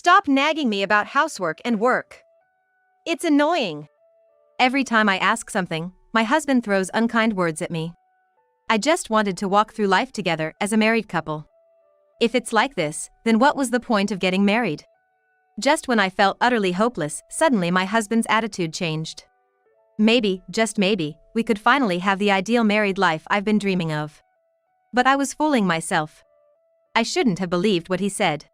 Stop nagging me about housework and work. It's annoying. Every time I ask something, my husband throws unkind words at me. I just wanted to walk through life together as a married couple. If it's like this, then what was the point of getting married? Just when I felt utterly hopeless, suddenly my husband's attitude changed. Maybe, just maybe, we could finally have the ideal married life I've been dreaming of. But I was fooling myself. I shouldn't have believed what he said.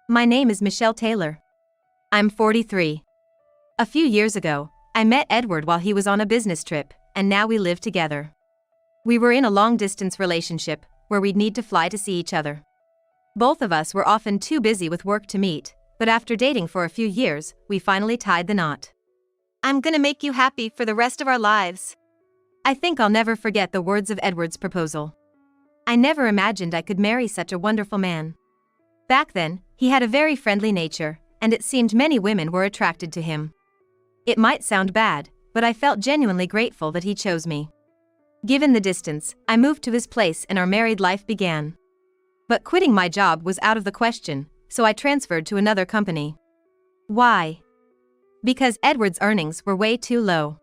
My name is Michelle Taylor. I'm 43. A few years ago, I met Edward while he was on a business trip, and now we live together. We were in a long-distance relationship, where we'd need to fly to see each other. Both of us were often too busy with work to meet, but after dating for a few years, we finally tied the knot. I'm gonna make you happy for the rest of our lives. I think I'll never forget the words of Edward's proposal. I never imagined I could marry such a wonderful man. Back then, he had a very friendly nature, and it seemed many women were attracted to him. It might sound bad, but I felt genuinely grateful that he chose me. Given the distance, I moved to his place and our married life began. But quitting my job was out of the question, so I transferred to another company. Why? Because Edward's earnings were way too low.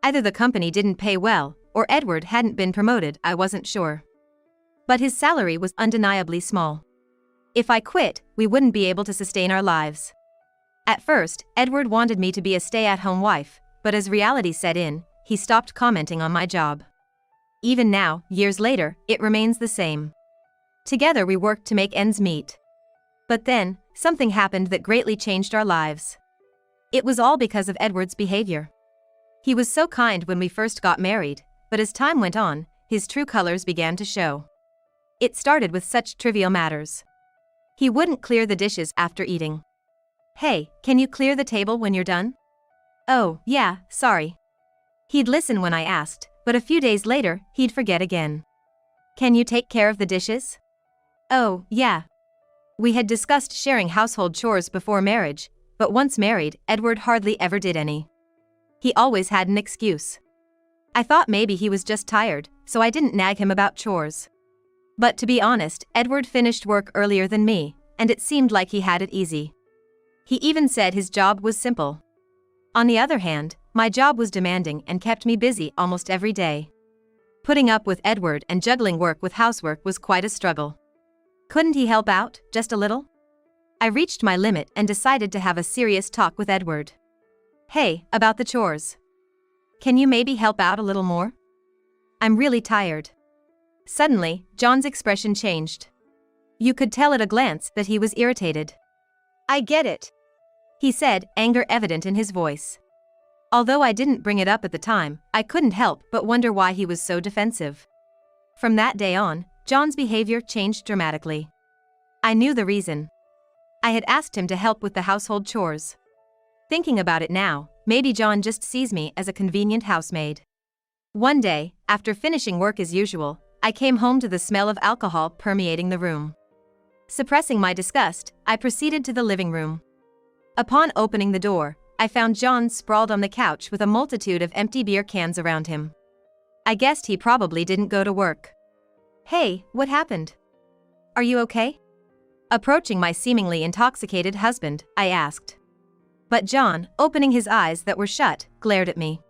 Either the company didn't pay well, or Edward hadn't been promoted, I wasn't sure. But his salary was undeniably small. If I quit, we wouldn't be able to sustain our lives. At first, Edward wanted me to be a stay-at-home wife, but as reality set in, he stopped commenting on my job. Even now, years later, it remains the same. Together we worked to make ends meet. But then, something happened that greatly changed our lives. It was all because of Edward's behavior. He was so kind when we first got married, but as time went on, his true colors began to show. It started with such trivial matters. He wouldn't clear the dishes after eating. Hey, can you clear the table when you're done? Oh, yeah, sorry. He'd listen when I asked, but a few days later, he'd forget again. Can you take care of the dishes? Oh, yeah. We had discussed sharing household chores before marriage, but once married, Edward hardly ever did any. He always had an excuse. I thought maybe he was just tired, so I didn't nag him about chores. But to be honest, Edward finished work earlier than me, and it seemed like he had it easy. He even said his job was simple. On the other hand, my job was demanding and kept me busy almost every day. Putting up with Edward and juggling work with housework was quite a struggle. Couldn't he help out, just a little? I reached my limit and decided to have a serious talk with Edward. Hey, about the chores. Can you maybe help out a little more? I'm really tired. Suddenly, John's expression changed. You could tell at a glance that he was irritated. I get it, he said, anger evident in his voice. Although I didn't bring it up at the time, I couldn't help but wonder why he was so defensive. From that day on, John's behavior changed dramatically. I knew the reason. I had asked him to help with the household chores. Thinking about it now, maybe John just sees me as a convenient housemaid. One day, after finishing work as usual, I came home to the smell of alcohol permeating the room. Suppressing my disgust, I proceeded to the living room. Upon opening the door, I found John sprawled on the couch with a multitude of empty beer cans around him. I guessed he probably didn't go to work. Hey, what happened? Are you okay? Approaching my seemingly intoxicated husband, I asked. But John, opening his eyes that were shut, glared at me.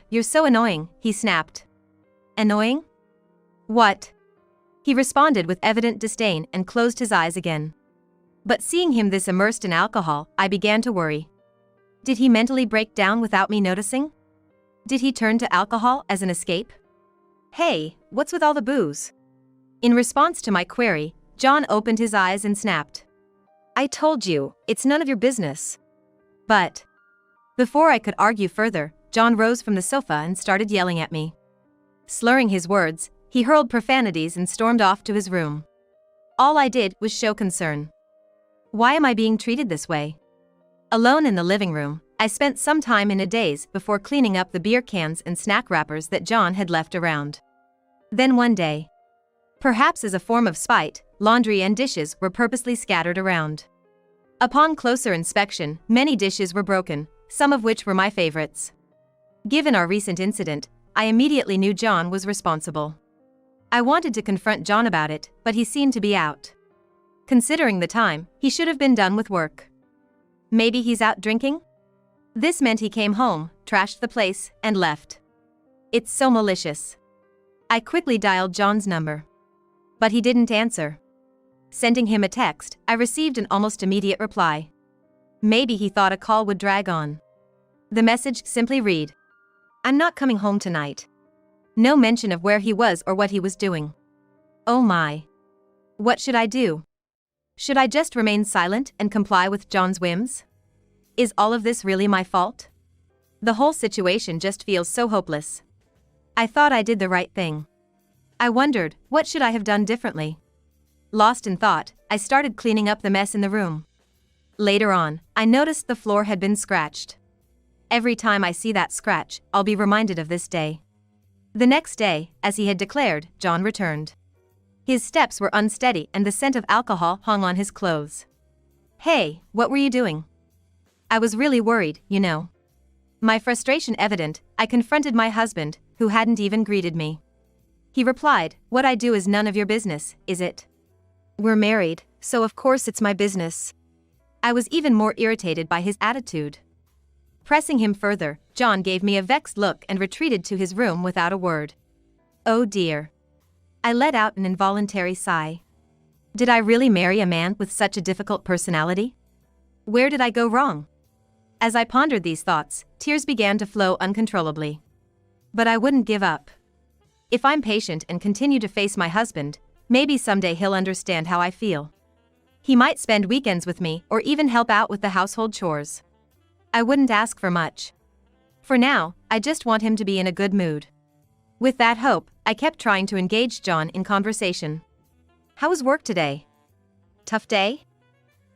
You're so annoying, he snapped. Annoying? What? He responded with evident disdain and closed his eyes again. But seeing him this immersed in alcohol, I began to worry. Did he mentally break down without me noticing? Did he turn to alcohol as an escape? Hey, what's with all the booze? In response to my query, John opened his eyes and snapped. I told you, it's none of your business. But before I could argue further, John rose from the sofa and started yelling at me. Slurring his words, he hurled profanities and stormed off to his room. All I did was show concern. Why am I being treated this way? Alone in the living room, I spent some time in a daze before cleaning up the beer cans and snack wrappers that John had left around. Then one day, perhaps as a form of spite, laundry and dishes were purposely scattered around. Upon closer inspection, many dishes were broken, some of which were my favorites. Given our recent incident, I immediately knew John was responsible. I wanted to confront John about it, but he seemed to be out. Considering the time, he should have been done with work. Maybe he's out drinking? This meant he came home, trashed the place, and left. It's so malicious. I quickly dialed John's number. But he didn't answer. Sending him a text, I received an almost immediate reply. Maybe he thought a call would drag on. The message simply read, "I'm not coming home tonight." No mention of where he was or what he was doing. Oh my. What should I do? Should I just remain silent and comply with John's whims? Is all of this really my fault? The whole situation just feels so hopeless. I thought I did the right thing. I wondered, what should I have done differently? Lost in thought, I started cleaning up the mess in the room. Later on, I noticed the floor had been scratched. Every time I see that scratch, I'll be reminded of this day. The next day, as he had declared, John returned. His steps were unsteady and the scent of alcohol hung on his clothes. "Hey, what were you doing?" I was really worried, you know. My frustration evident, I confronted my husband, who hadn't even greeted me. He replied, "What I do is none of your business, is it?" "We're married, so of course it's my business." I was even more irritated by his attitude. Pressing him further, John gave me a vexed look and retreated to his room without a word. Oh dear. I let out an involuntary sigh. Did I really marry a man with such a difficult personality? Where did I go wrong? As I pondered these thoughts, tears began to flow uncontrollably. But I wouldn't give up. If I'm patient and continue to face my husband, maybe someday he'll understand how I feel. He might spend weekends with me or even help out with the household chores. I wouldn't ask for much. For now, I just want him to be in a good mood. With that hope, I kept trying to engage John in conversation. "How was work today?" "Tough day?"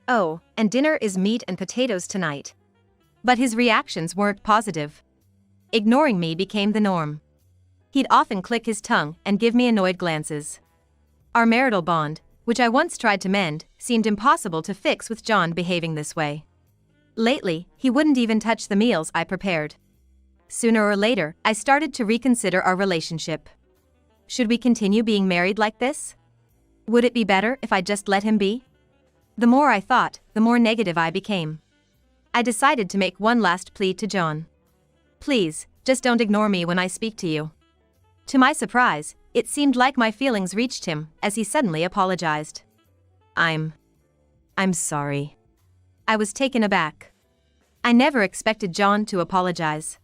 "Oh, and dinner is meat and potatoes tonight." But his reactions weren't positive. Ignoring me became the norm. He'd often click his tongue and give me annoyed glances. Our marital bond, which I once tried to mend, seemed impossible to fix with John behaving this way. Lately, he wouldn't even touch the meals I prepared. Sooner or later, I started to reconsider our relationship. Should we continue being married like this? Would it be better if I just let him be? The more I thought, the more negative I became. I decided to make one last plea to John. "Please, just don't ignore me when I speak to you." To my surprise, it seemed like my feelings reached him as he suddenly apologized. I'm sorry." I was taken aback. I never expected John to apologize.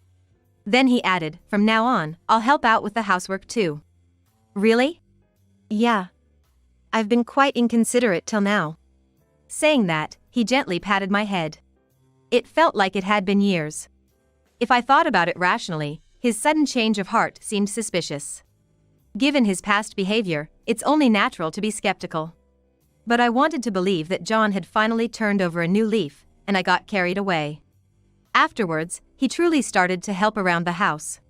Then he added, "From now on, I'll help out with the housework too." "Really?" "Yeah. I've been quite inconsiderate till now." Saying that, he gently patted my head. It felt like it had been years. If I thought about it rationally, his sudden change of heart seemed suspicious. Given his past behavior, it's only natural to be skeptical. But I wanted to believe that John had finally turned over a new leaf, and I got carried away. Afterwards, he truly started to help around the house.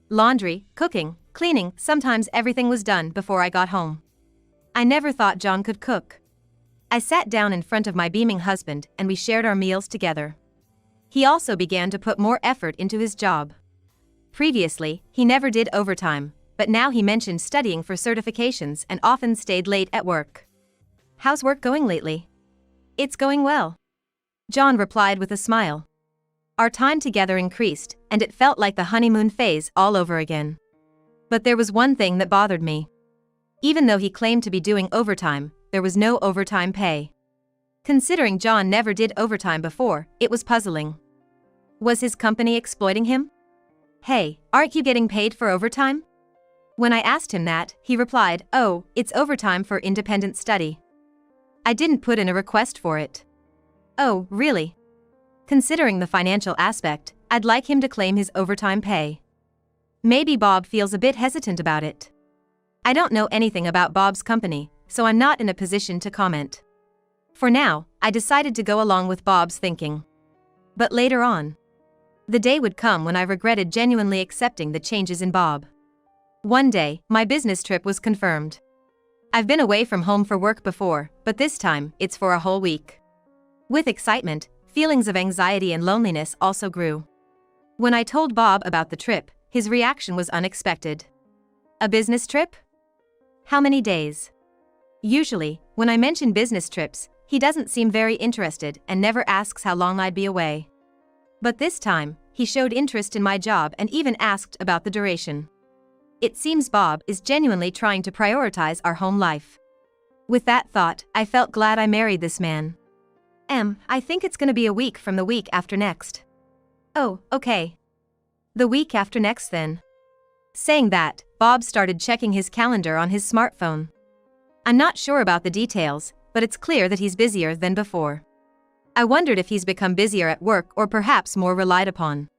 Laundry, cooking, cleaning, sometimes everything was done before I got home. I never thought John could cook. I sat down in front of my beaming husband and we shared our meals together. He also began to put more effort into his job. Previously, he never did overtime, but now he mentioned studying for certifications and often stayed late at work. "How's work going lately?" "It's going well," John replied with a smile. Our time together increased, and it felt like the honeymoon phase all over again. But there was one thing that bothered me. Even though he claimed to be doing overtime, there was no overtime pay. Considering John never did overtime before, it was puzzling. Was his company exploiting him? "Hey, aren't you getting paid for overtime?" When I asked him that, he replied, "Oh, it's overtime for independent study." I didn't put in a request for it. Oh, really? Considering the financial aspect, I'd like him to claim his overtime pay. Maybe Bob feels a bit hesitant about it. I don't know anything about Bob's company, so I'm not in a position to comment. For now, I decided to go along with Bob's thinking. But later on, the day would come when I regretted genuinely accepting the changes in Bob. One day, my business trip was confirmed. I've been away from home for work before, but this time, it's for a whole week. With excitement, feelings of anxiety and loneliness also grew. When I told Bob about the trip, his reaction was unexpected. "A business trip? How many days?" Usually, when When I mention business trips, he doesn't seem very interested and never asks how long I'd be away. But this time, he showed interest in my job and even asked about the duration. It seems Bob is genuinely trying to prioritize our home life. With that thought, I felt glad I married this man. I think it's gonna be a week from the week after next. Oh, okay. The week after next then. Saying that, Bob started checking his calendar on his smartphone. I'm not sure about the details, but it's clear that he's busier than before. I wondered if he's become busier at work or perhaps more relied upon.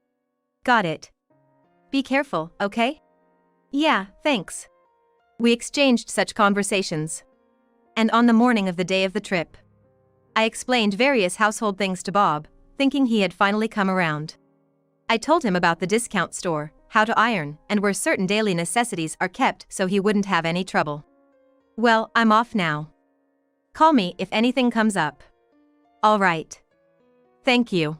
Got it. Be careful, okay? Yeah, thanks. We exchanged such conversations. And on the morning of the day of the trip, I explained various household things to Bob, thinking he had finally come around. I told him about the discount store, how to iron, and where certain daily necessities are kept so he wouldn't have any trouble. Well, I'm off now. Call me if anything comes up. All right. Thank you.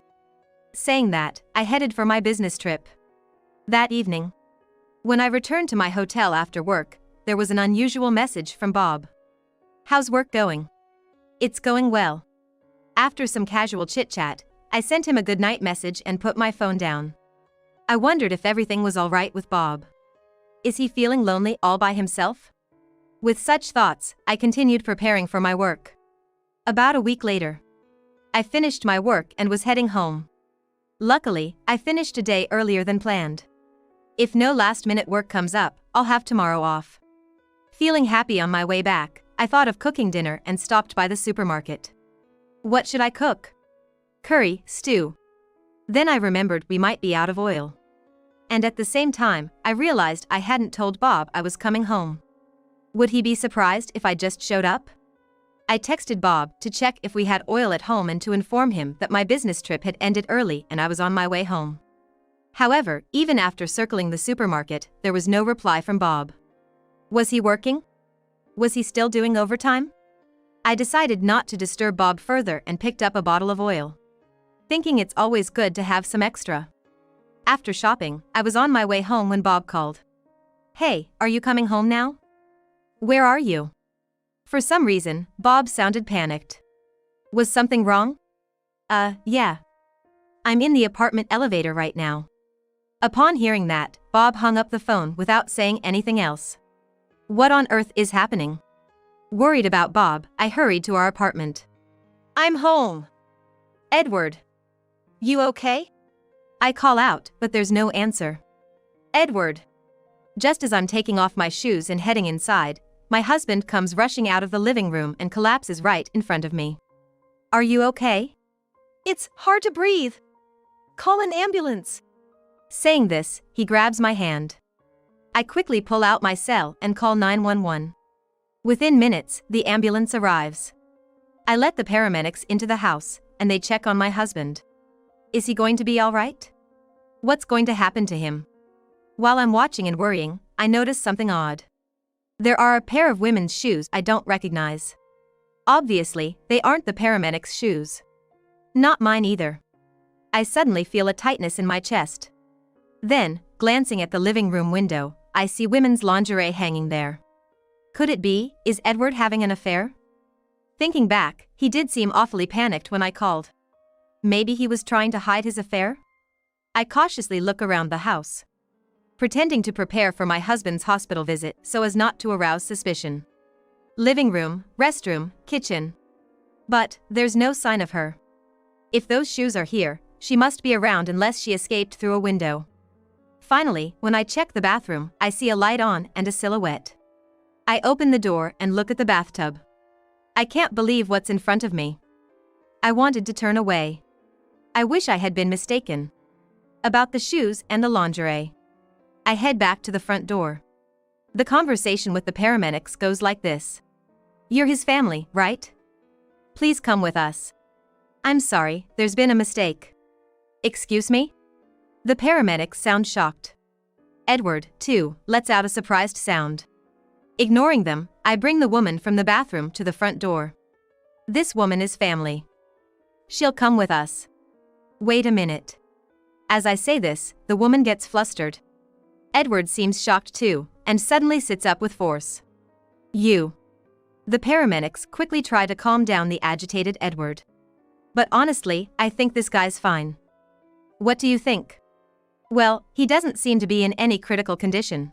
Saying that, I headed for my business trip. That evening, when I returned to my hotel after work, there was an unusual message from Bob. How's work going? It's going well. After some casual chit-chat, I sent him a goodnight message and put my phone down. I wondered if everything was all right with Bob. Is he feeling lonely all by himself? With such thoughts, I continued preparing for my work. About a week later, I finished my work and was heading home. Luckily, I finished a day earlier than planned. If no last-minute work comes up, I'll have tomorrow off. Feeling happy on my way back, I thought of cooking dinner and stopped by the supermarket. What should I cook? Curry, stew. Then I remembered we might be out of oil. And at the same time, I realized I hadn't told Bob I was coming home. Would he be surprised if I just showed up? I texted Bob to check if we had oil at home and to inform him that my business trip had ended early and I was on my way home. However, even after circling the supermarket, there was no reply from Bob. Was he working? Was he still doing overtime? I decided not to disturb Bob further and picked up a bottle of oil, thinking it's always good to have some extra. After shopping, I was on my way home when Bob called. Hey, are you coming home now? Where are you? For some reason, Bob sounded panicked. Was something wrong? Yeah. I'm in the apartment elevator right now. Upon hearing that, Bob hung up the phone without saying anything else. What on earth is happening? Worried about Bob, I hurried to our apartment. I'm home. Edward. You okay? I call out, but there's no answer. Edward. Just as I'm taking off my shoes and heading inside, my husband comes rushing out of the living room and collapses right in front of me. Are you okay? It's hard to breathe. Call an ambulance. Saying this, he grabs my hand. I quickly pull out my cell and call 911. Within minutes, the ambulance arrives. I let the paramedics into the house, and they check on my husband. Is he going to be all right? What's going to happen to him? While I'm watching and worrying, I notice something odd. There are a pair of women's shoes I don't recognize. Obviously, they aren't the paramedics' shoes. Not mine either. I suddenly feel a tightness in my chest. Then, glancing at the living room window, I see women's lingerie hanging there. Could it be, is Edward having an affair? Thinking back, he did seem awfully panicked when I called. Maybe he was trying to hide his affair? I cautiously look around the house, pretending to prepare for my husband's hospital visit so as not to arouse suspicion. Living room, restroom, kitchen. But, there's no sign of her. If those shoes are here, she must be around unless she escaped through a window. Finally, when I check the bathroom, I see a light on and a silhouette. I open the door and look at the bathtub. I can't believe what's in front of me. I wanted to turn away. I wish I had been mistaken about the shoes and the lingerie. I head back to the front door. The conversation with the paramedics goes like this. You're his family, right? Please come with us. I'm sorry, there's been a mistake. Excuse me? The paramedics sound shocked. Edward, too, lets out a surprised sound. Ignoring them, I bring the woman from the bathroom to the front door. This woman is family. She'll come with us. Wait a minute. As I say this, the woman gets flustered. Edward seems shocked too, and suddenly sits up with force. You. The paramedics quickly try to calm down the agitated Edward. But honestly, I think this guy's fine. What do you think? Well, he doesn't seem to be in any critical condition.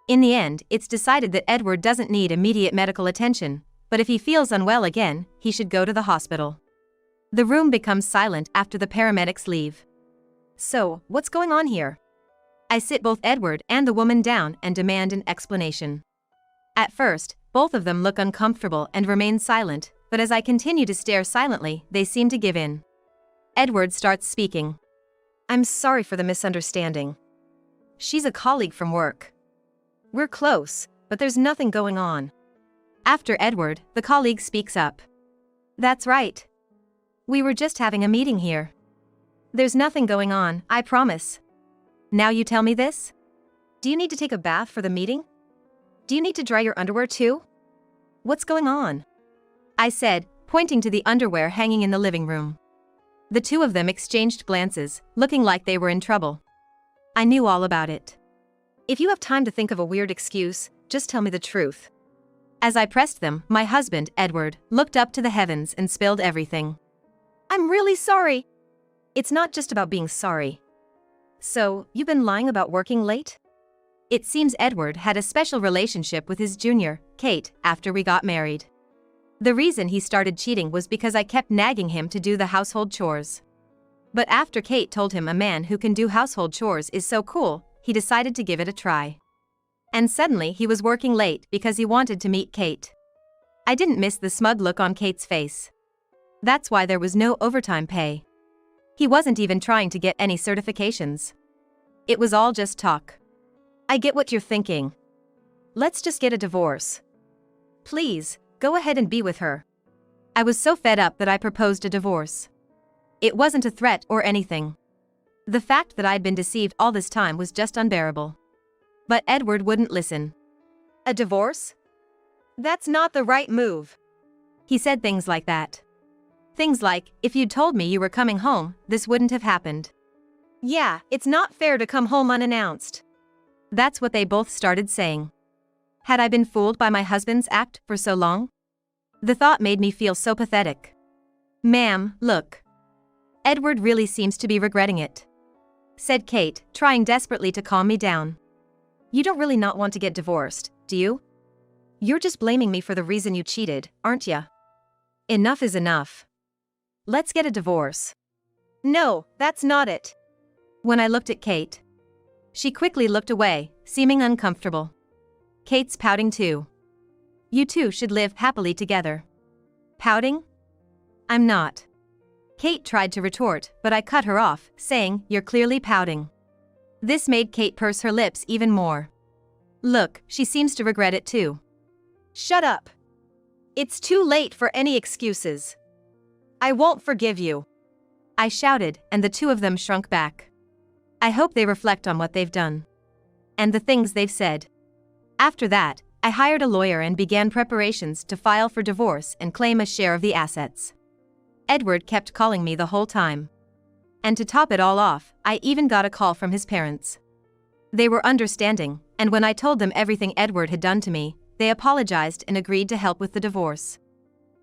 In the end, it's decided that Edward doesn't need immediate medical attention, but if he feels unwell again, he should go to the hospital. The room becomes silent after the paramedics leave. So, what's going on here? I sit both Edward and the woman down and demand an explanation. At first, both of them look uncomfortable and remain silent, but as I continue to stare silently, they seem to give in. Edward starts speaking. I'm sorry for the misunderstanding. She's a colleague from work. We're close, but there's nothing going on. After Edward, the colleague speaks up. That's right. We were just having a meeting here. There's nothing going on, I promise. Now you tell me this? Do you need to take a bath for the meeting? Do you need to dry your underwear too? What's going on? I said, pointing to the underwear hanging in the living room. The two of them exchanged glances, looking like they were in trouble. I knew all about it. If you have time to think of a weird excuse, just tell me the truth. As I pressed them, my husband, Edward, looked up to the heavens and spilled everything. I'm really sorry. It's not just about being sorry. So, you've been lying about working late? It seems Edward had a special relationship with his junior, Kate, after we got married. The reason he started cheating was because I kept nagging him to do the household chores. But after Kate told him a man who can do household chores is so cool, he decided to give it a try. And suddenly he was working late because he wanted to meet Kate. I didn't miss the smug look on Kate's face. That's why there was no overtime pay. He wasn't even trying to get any certifications. It was all just talk. I get what you're thinking. Let's just get a divorce. Please, go ahead and be with her. I was so fed up that I proposed a divorce. It wasn't a threat or anything. The fact that I'd been deceived all this time was just unbearable. But Edward wouldn't listen. A divorce? That's not the right move. He said things like that. Things like, if you'd told me you were coming home, this wouldn't have happened. Yeah, it's not fair to come home unannounced. That's what they both started saying. Had I been fooled by my husband's act for so long? The thought made me feel so pathetic. Ma'am, look. Edward really seems to be regretting it, said Kate, trying desperately to calm me down. You don't really not want to get divorced, do you? You're just blaming me for the reason you cheated, aren't ya? Enough is enough. Let's get a divorce. No, that's not it. When I looked at Kate, she quickly looked away, seeming uncomfortable. Kate's pouting too. You two should live happily together. Pouting? I'm not. Kate tried to retort, but I cut her off, saying, you're clearly pouting. This made Kate purse her lips even more. Look, she seems to regret it too. Shut up. It's too late for any excuses. I won't forgive you. I shouted, and the two of them shrunk back. I hope they reflect on what they've done. And the things they've said. After that, I hired a lawyer and began preparations to file for divorce and claim a share of the assets. Edward kept calling me the whole time. And to top it all off, I even got a call from his parents. They were understanding, and when I told them everything Edward had done to me, they apologized and agreed to help with the divorce.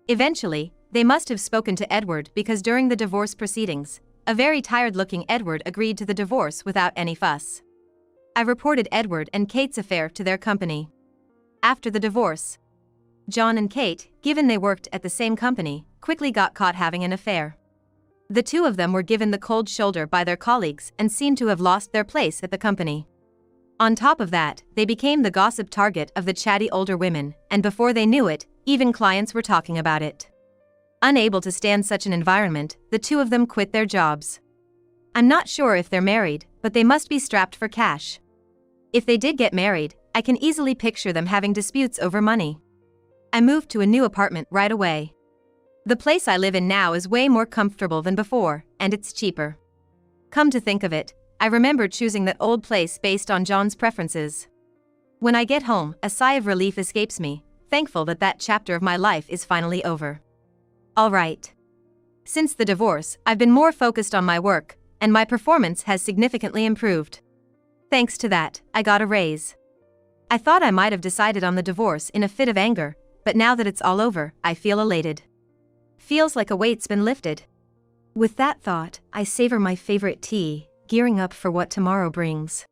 Eventually, they must have spoken to Edward because during the divorce proceedings, a very tired-looking Edward agreed to the divorce without any fuss. I reported Edward and Kate's affair to their company. After the divorce, John and Kate, given they worked at the same company, quickly got caught having an affair. The two of them were given the cold shoulder by their colleagues and seemed to have lost their place at the company. On top of that, they became the gossip target of the chatty older women, and before they knew it, even clients were talking about it. Unable to stand such an environment, the two of them quit their jobs. I'm not sure if they're married, but they must be strapped for cash. If they did get married, I can easily picture them having disputes over money. I moved to a new apartment right away. The place I live in now is way more comfortable than before, and it's cheaper. Come to think of it, I remember choosing that old place based on John's preferences. When I get home, a sigh of relief escapes me, thankful that that chapter of my life is finally over. All right. Since the divorce, I've been more focused on my work, and my performance has significantly improved. Thanks to that, I got a raise. I thought I might have decided on the divorce in a fit of anger, But now that it's all over, I feel elated. Feels like a weight's been lifted. With that thought, I savor my favorite tea, gearing up for what tomorrow brings.